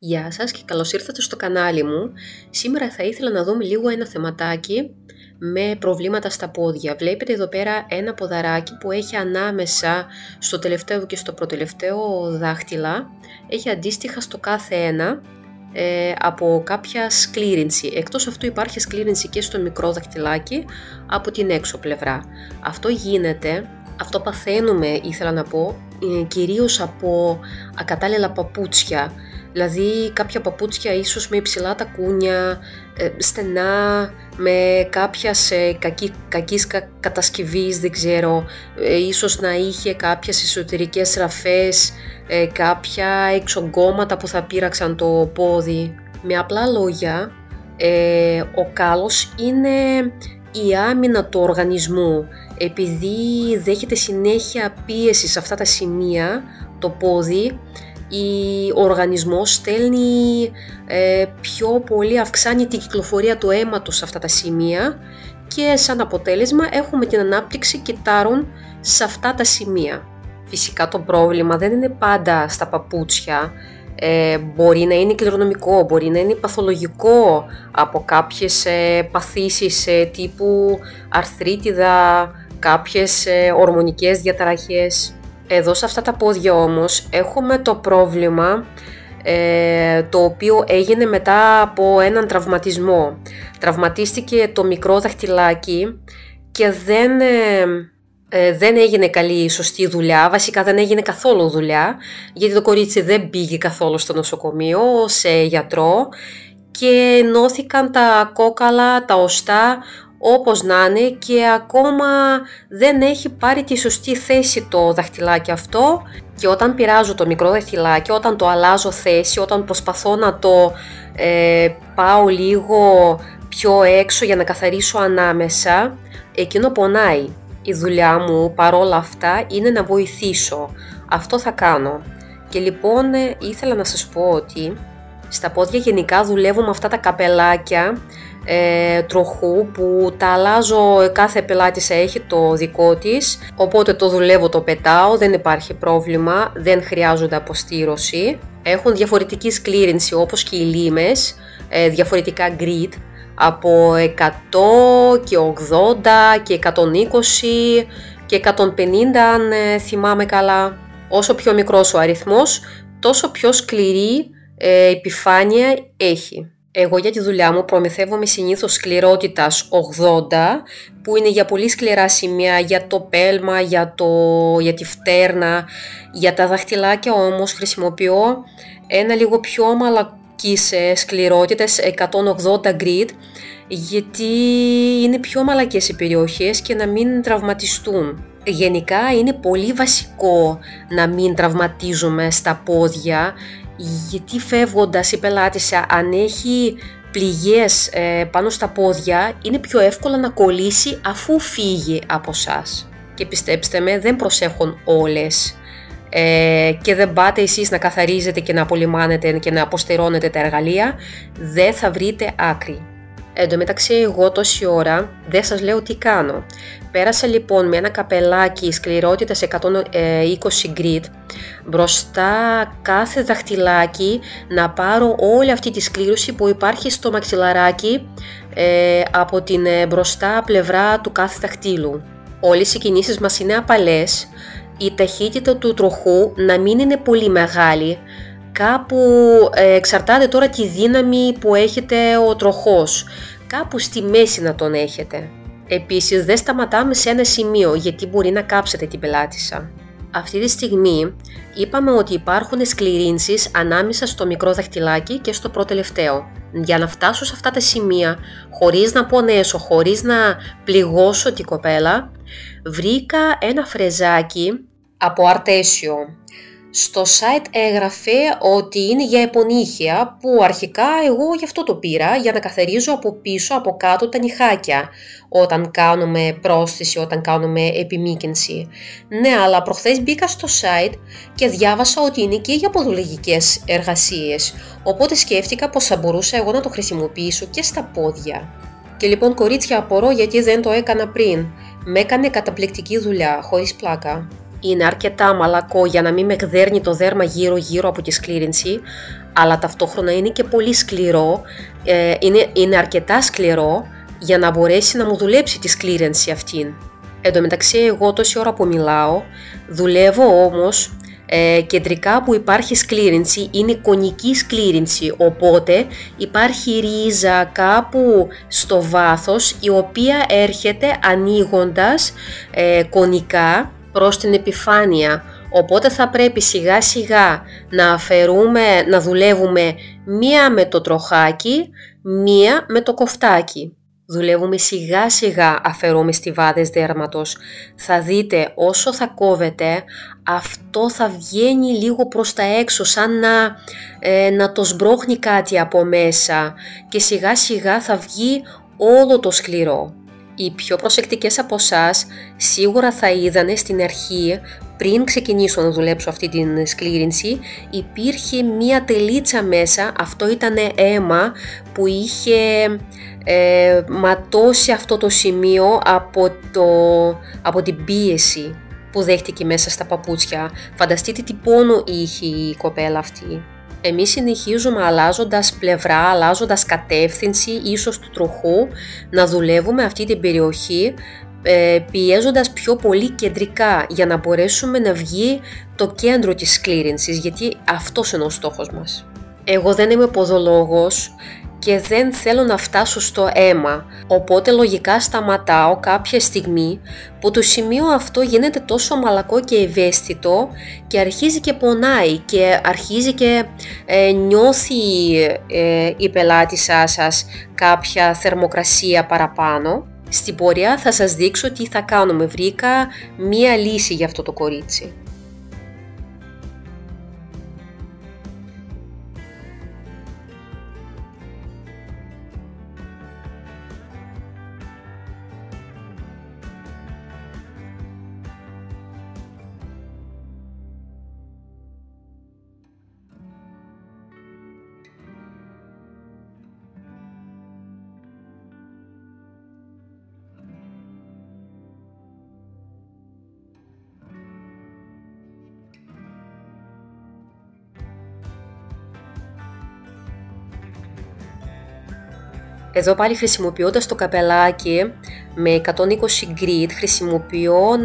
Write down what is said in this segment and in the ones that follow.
Γεια σας και καλώς ήρθατε στο κανάλι μου. Σήμερα θα ήθελα να δούμε λίγο ένα θεματάκι με προβλήματα στα πόδια. Βλέπετε εδώ πέρα ένα ποδαράκι που έχει ανάμεσα στο τελευταίο και στο προτελευταίο δάχτυλα. Έχει αντίστοιχα στο κάθε ένα από κάποια σκλήρινση. Εκτός αυτού υπάρχει σκλήρινση και στο μικρό δαχτυλάκι από την έξω πλευρά. Αυτό παθαίνουμε, ήθελα να πω, κυρίως από ακατάλληλα παπούτσια. Δηλαδή κάποια παπούτσια ίσως με υψηλά τακούνια, στενά, με κάποιας κακής κατασκευής, δεν ξέρω, ίσως να είχε κάποιες εσωτερικές ραφές, κάποια εξογκώματα που θα πείραξαν το πόδι. Με απλά λόγια, ο κάλος είναι η άμυνα του οργανισμού. Επειδή δέχεται συνέχεια πίεση σε αυτά τα σημεία, το πόδι, ο οργανισμός στέλνει πιο πολύ, αυξάνει την κυκλοφορία του αίματος σε αυτά τα σημεία και σαν αποτέλεσμα έχουμε την ανάπτυξη κυττάρων σε αυτά τα σημεία. Φυσικά το πρόβλημα δεν είναι πάντα στα παπούτσια, μπορεί να είναι κληρονομικό, μπορεί να είναι παθολογικό από κάποιες παθήσεις τύπου αρθρίτιδα, κάποιες ορμονικές διαταραχές. Εδώ σε αυτά τα πόδια όμως έχουμε το πρόβλημα το οποίο έγινε μετά από έναν τραυματισμό. Τραυματίστηκε το μικρό δαχτυλάκι και δεν έγινε καλή σωστή δουλειά, βασικά δεν έγινε καθόλου δουλειά, γιατί το κορίτσι δεν πήγε καθόλου στο νοσοκομείο, σε γιατρό, και ενώθηκαν τα κόκαλα, τα οστά, όπως να είναι, και ακόμα δεν έχει πάρει τη σωστή θέση το δαχτυλάκι αυτό. Και όταν πειράζω το μικρό δαχτυλάκι, όταν το αλλάζω θέση, όταν προσπαθώ να το πάω λίγο πιο έξω για να καθαρίσω ανάμεσα, εκείνο πονάει. Η δουλειά μου παρόλα αυτά είναι να βοηθήσω. Αυτό θα κάνω. Και λοιπόν ήθελα να σας πω ότι στα πόδια γενικά δουλεύω με αυτά τα καπελάκια τροχού που τα αλλάζω, κάθε πελάτησα έχει το δικό της, οπότε το δουλεύω, το πετάω, δεν υπάρχει πρόβλημα, δεν χρειάζονται αποστήρωση. Έχουν διαφορετική σκλήρινση όπως και οι λίμες, διαφορετικά grit, από 100 και 80 και 120 και 150 αν θυμάμαι καλά. Όσο πιο μικρός ο αριθμός, τόσο πιο σκληρή επιφάνεια έχει. Εγώ για τη δουλειά μου προμηθεύομαι συνήθως σκληρότητας 80, που είναι για πολύ σκληρά σημεία, για το πέλμα, για τη φτέρνα. Για τα δαχτυλάκια όμως χρησιμοποιώ ένα λίγο πιο μαλακής σκληρότητες, 180 grit, γιατί είναι πιο μαλακές οι περιοχές και να μην τραυματιστούν. Γενικά είναι πολύ βασικό να μην τραυματίζουμε στα πόδια, γιατί φεύγοντας η πελάτησα, αν έχει πληγές πάνω στα πόδια, είναι πιο εύκολο να κολλήσει αφού φύγει από σας. Και πιστέψτε με, δεν προσέχουν όλες και δεν πάτε εσείς να καθαρίζετε και να απολυμάνετε και να αποστερώνετε τα εργαλεία, δεν θα βρείτε άκρη. Εν τω μεταξύ, εγώ τόση ώρα δεν σας λέω τι κάνω. Πέρασα λοιπόν με ένα καπελάκι σκληρότητας 120 grit μπροστά κάθε δαχτυλάκι, να πάρω όλη αυτή τη σκλήρωση που υπάρχει στο μαξιλαράκι από την μπροστά πλευρά του κάθε δαχτύλου. Όλες οι κινήσεις μας είναι απαλές, η ταχύτητα του τροχού να μην είναι πολύ μεγάλη, κάπου εξαρτάται τώρα τη δύναμη που έχετε ο τροχός, κάπου στη μέση να τον έχετε. Επίσης δεν σταματάμε σε ένα σημείο, γιατί μπορεί να κάψετε την πελάτησα. Αυτή τη στιγμή είπαμε ότι υπάρχουν σκληρύνσεις ανάμεσα στο μικρό δαχτυλάκι και στο προτελευταίο. Για να φτάσω σε αυτά τα σημεία, χωρίς να πονέσω, χωρίς να πληγώσω την κοπέλα, βρήκα ένα φρεζάκι από αρτέσιο. Στο site έγραφε ότι είναι για επονύχια, που αρχικά εγώ γι' αυτό το πήρα, για να καθαρίζω από πίσω, από κάτω τα νυχάκια, όταν κάνουμε πρόσθεση, όταν κάνουμε επιμύκνηση. Ναι, αλλά προχθές μπήκα στο site και διάβασα ότι είναι και για ποδολογικές εργασίες, οπότε σκέφτηκα πως θα μπορούσα εγώ να το χρησιμοποιήσω και στα πόδια. Και λοιπόν, κορίτσια, απορώ γιατί δεν το έκανα πριν. Με έκανε καταπληκτική δουλειά, χωρίς πλάκα. είναι αρκετά μαλακό για να μην με εκδέρνει το δέρμα γύρω-γύρω από τη σκλήρινση, αλλά ταυτόχρονα είναι και πολύ σκληρό, είναι αρκετά σκληρό για να μπορέσει να μου δουλέψει τη σκλήρινση αυτήν. Εν τω μεταξύ, εγώ τόση ώρα που μιλάω, δουλεύω όμως κεντρικά που υπάρχει σκλήρινση, είναι κονική σκλήρινση, οπότε υπάρχει ρίζα κάπου στο βάθος η οποία έρχεται ανοίγοντας κονικά προς την επιφάνεια. Οπότε θα πρέπει σιγά σιγά να δουλεύουμε μία με το τροχάκι, μία με το κοφτάκι. Δουλεύουμε σιγά σιγά, αφαιρούμε στιβάδες δέρματος. Θα δείτε όσο θα κόβετε, αυτό θα βγαίνει λίγο προς τα έξω, σαν να το σμπρώχνει κάτι από μέσα και σιγά σιγά θα βγει όλο το σκληρό. Οι πιο προσεκτικές από εσάς σίγουρα θα είδανε στην αρχή, πριν ξεκινήσω να δουλέψω αυτή την σκλήρινση, υπήρχε μία τελίτσα μέσα, αυτό ήταν αίμα που είχε ματώσει αυτό το σημείο από την πίεση που δέχτηκε μέσα στα παπούτσια. Φανταστείτε τι πόνο είχε η κοπέλα αυτή. Εμείς συνεχίζουμε αλλάζοντας πλευρά, αλλάζοντας κατεύθυνση ίσως του τροχού, να δουλεύουμε αυτή την περιοχή πιέζοντας πιο πολύ κεντρικά για να μπορέσουμε να βγει το κέντρο της σκλήρινσης, γιατί αυτός είναι ο στόχος μας. Εγώ δεν είμαι ποδολόγος και δεν θέλω να φτάσω στο αίμα, οπότε λογικά σταματάω κάποια στιγμή που το σημείο αυτό γίνεται τόσο μαλακό και ευαίσθητο και αρχίζει και πονάει και αρχίζει και νιώθει η πελάτησά σας κάποια θερμοκρασία παραπάνω. Στην πορεία θα σας δείξω τι θα κάνουμε. Βρήκα μία λύση για αυτό το κορίτσι. Εδώ πάλι χρησιμοποιώντας το καπελάκι με 120 grit χρησιμοποιώ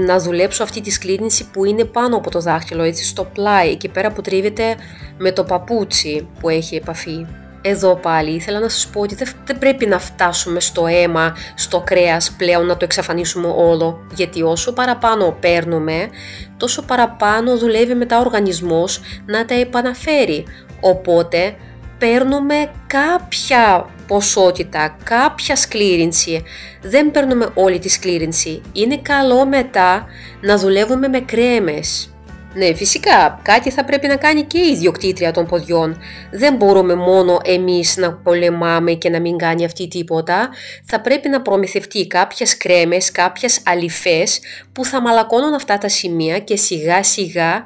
να δουλέψω αυτή τη σκλήρινση που είναι πάνω από το δάχτυλο, έτσι στο πλάι, εκεί πέρα που τρίβεται με το παπούτσι που έχει επαφή. Εδώ πάλι ήθελα να σας πω ότι δεν πρέπει να φτάσουμε στο αίμα, στο κρέας πλέον να το εξαφανίσουμε όλο, γιατί όσο παραπάνω παίρνουμε, τόσο παραπάνω δουλεύει μετά ο οργανισμός να τα επαναφέρει. Οπότε παίρνουμε κάποια ποσότητα, κάποια σκλήρινση, δεν παίρνουμε όλη τη σκλήρινση. Είναι καλό μετά να δουλεύουμε με κρέμες. Ναι, φυσικά, κάτι θα πρέπει να κάνει και η ιδιοκτήτρια των ποδιών. Δεν μπορούμε μόνο εμείς να πολεμάμε και να μην κάνει αυτή τίποτα. Θα πρέπει να προμηθευτεί κάποιες κρέμες, κάποιες αλυφές που θα μαλακώνουν αυτά τα σημεία και σιγά σιγά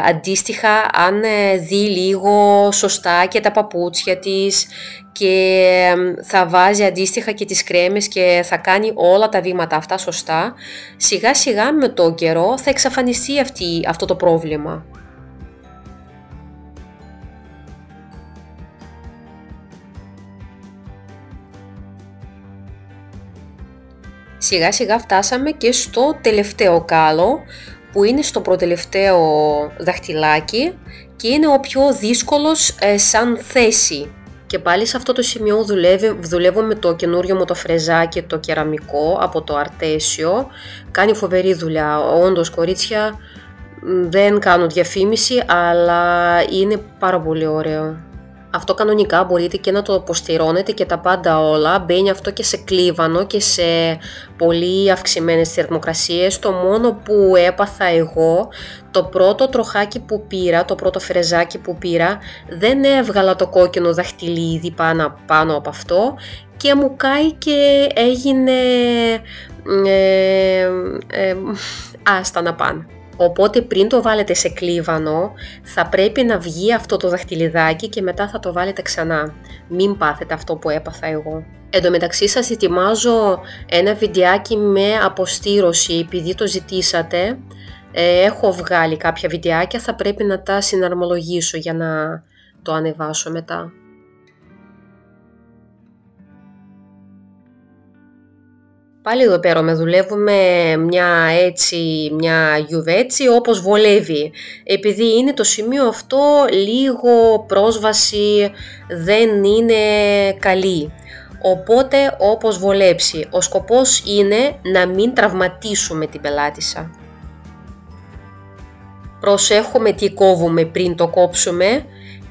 αντίστοιχα αν δει λίγο σωστά και τα παπούτσια της και θα βάζει αντίστοιχα και τις κρέμες και θα κάνει όλα τα βήματα αυτά σωστά, σιγά σιγά με το καιρό θα εξαφανιστεί αυτό το πρόβλημα. Σιγά σιγά φτάσαμε και στο τελευταίο κάλο που είναι στο προτελευταίο δαχτυλάκι και είναι ο πιο δύσκολος σαν θέση. Και πάλι σε αυτό το σημείο δουλεύω με το καινούριο μου το φρεζάκι, το κεραμικό από το Αρτέσιο. Κάνει φοβερή δουλειά. Όντως, κορίτσια, δεν κάνω διαφήμιση, αλλά είναι πάρα πολύ ωραίο. Αυτό κανονικά μπορείτε και να το αποστηρώνετε και τα πάντα όλα. Μπαίνει αυτό και σε κλίβανο και σε πολύ αυξημένες θερμοκρασίες. Το μόνο που έπαθα εγώ, το πρώτο τροχάκι που πήρα, το πρώτο φρεζάκι που πήρα, δεν έβγαλα το κόκκινο δαχτυλίδι πάνω από αυτό και μου κάει και έγινε άστα να πάνε. Οπότε πριν το βάλετε σε κλίβανο θα πρέπει να βγει αυτό το δαχτυλιδάκι και μετά θα το βάλετε ξανά. Μην πάθετε αυτό που έπαθα εγώ. Εν τω μεταξύ σας ετοιμάζω ένα βιντεάκι με αποστήρωση επειδή το ζητήσατε. Έχω βγάλει κάποια βιντεάκια, θα πρέπει να τα συναρμολογήσω για να το ανεβάσω μετά. Πάλι εδώ πέρα με δουλεύουμε μια έτσι, μια γιουβέτσι όπως βολεύει. Επειδή είναι το σημείο αυτό λίγο πρόσβαση δεν είναι καλή. Οπότε όπως βολέψει. Ο σκοπός είναι να μην τραυματίσουμε την πελάτισσα. Προσέχουμε τι κόβουμε πριν το κόψουμε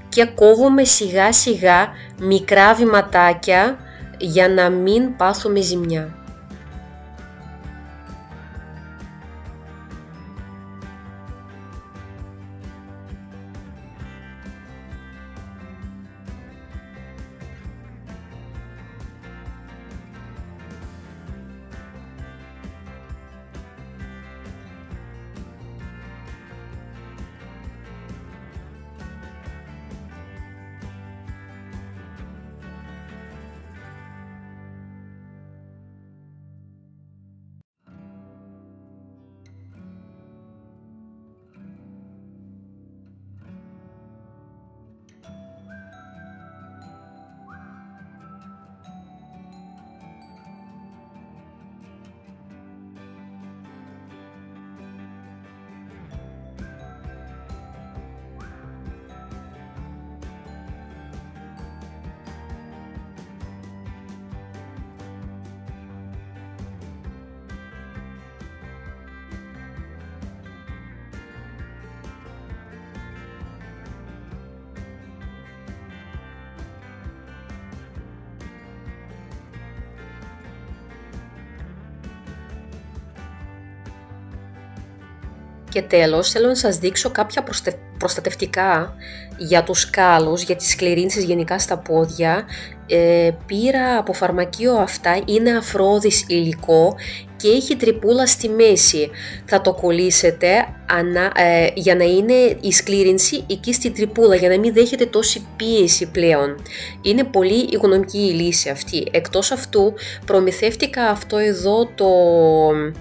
και κόβουμε σιγά σιγά μικρά βηματάκια για να μην πάθουμε ζημιά. Και τέλος θέλω να σας δείξω κάποια προστατευτικά για τους σκάλους, για τις σκληρύνσεις γενικά στα πόδια. Πήρα από φαρμακείο αυτά, είναι αφρόδης υλικό και έχει τρυπούλα στη μέση. Θα το κολλήσετε για να είναι η σκλήρυνση εκεί στην τρυπούλα, για να μην δέχεται τόση πίεση πλέον. Είναι πολύ οικονομική η λύση αυτή. Εκτός αυτού προμηθεύτηκα αυτό εδώ το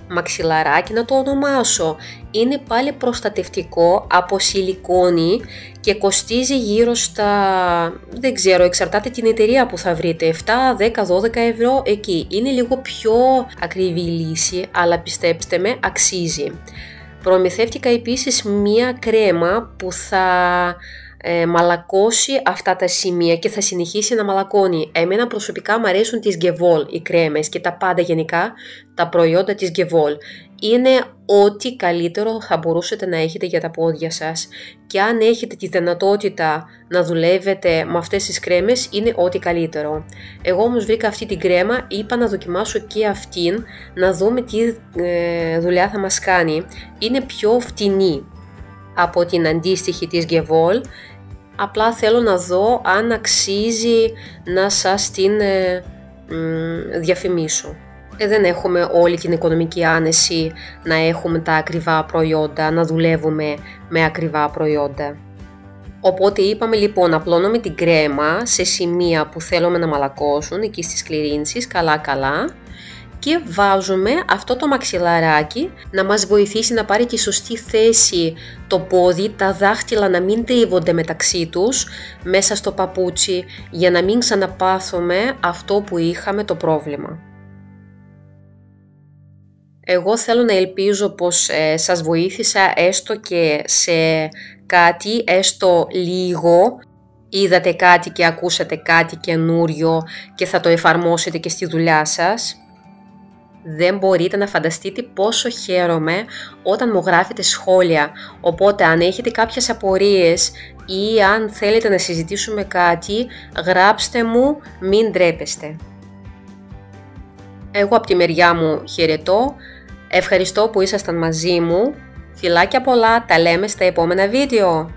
μαξιλαράκι, να το ονομάσω. Είναι πάλι προστατευτικό από σιλικόνη και κοστίζει γύρω στα, δεν ξέρω, εξαρτάται την εταιρεία που θα βρείτε, 7, 10, 12 ευρώ εκεί. Είναι λίγο πιο ακριβή λύση, αλλά πιστέψτε με, αξίζει. Προμηθεύτηκα επίσης μία κρέμα που θα μαλακώσει αυτά τα σημεία και θα συνεχίσει να μαλακώνει. Εμένα προσωπικά μου αρέσουν τις Gevol οι κρέμες και τα πάντα γενικά τα προϊόντα της Gevol. Είναι ό,τι καλύτερο θα μπορούσατε να έχετε για τα πόδια σας και αν έχετε τη δυνατότητα να δουλεύετε με αυτές τις κρέμες είναι ό,τι καλύτερο. Εγώ όμως βρήκα αυτή την κρέμα, είπα να δοκιμάσω και αυτήν να δούμε τι δουλειά θα μας κάνει. Είναι πιο φτηνή από την αντίστοιχη της Gevol, απλά θέλω να δω αν αξίζει να σας την διαφημίσω. Δεν έχουμε όλη την οικονομική άνεση να έχουμε τα ακριβά προϊόντα, να δουλεύουμε με ακριβά προϊόντα. Οπότε είπαμε λοιπόν απλώνουμε την κρέμα σε σημεία που θέλουμε να μαλακώσουν, εκεί στις σκληρύνσεις, καλά και βάζουμε αυτό το μαξιλαράκι να μας βοηθήσει να πάρει τη σωστή θέση το πόδι, τα δάχτυλα να μην τρίβονται μεταξύ τους μέσα στο παπούτσι για να μην ξαναπάθουμε αυτό που είχαμε το πρόβλημα. Εγώ θέλω να ελπίζω πως σας βοήθησα έστω και σε κάτι, έστω λίγο. Είδατε κάτι και ακούσατε κάτι καινούριο και θα το εφαρμόσετε και στη δουλειά σας. Δεν μπορείτε να φανταστείτε πόσο χαίρομαι όταν μου γράφετε σχόλια. Οπότε αν έχετε κάποιες απορίες ή αν θέλετε να συζητήσουμε κάτι, γράψτε μου, μην ντρέπεστε. Εγώ από τη μεριά μου χαιρετώ. Ευχαριστώ που ήσασταν μαζί μου. Φιλάκια πολλά, τα λέμε στα επόμενα βίντεο.